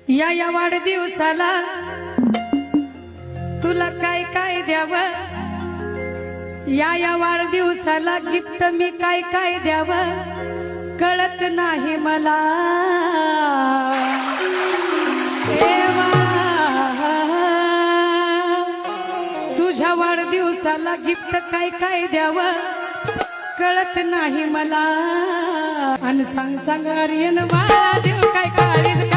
या वाढदिवसाला तुला काय काय द्यावं, या वाढदिवसाला गिफ्ट मी काय काय द्यावं कळत नाही मला। देवा तुझ्या वाढदिवसाला गिफ्ट काय काय द्यावं कळत नाही मला। आणि सांग सांग आर्यन मला देव काय काळीज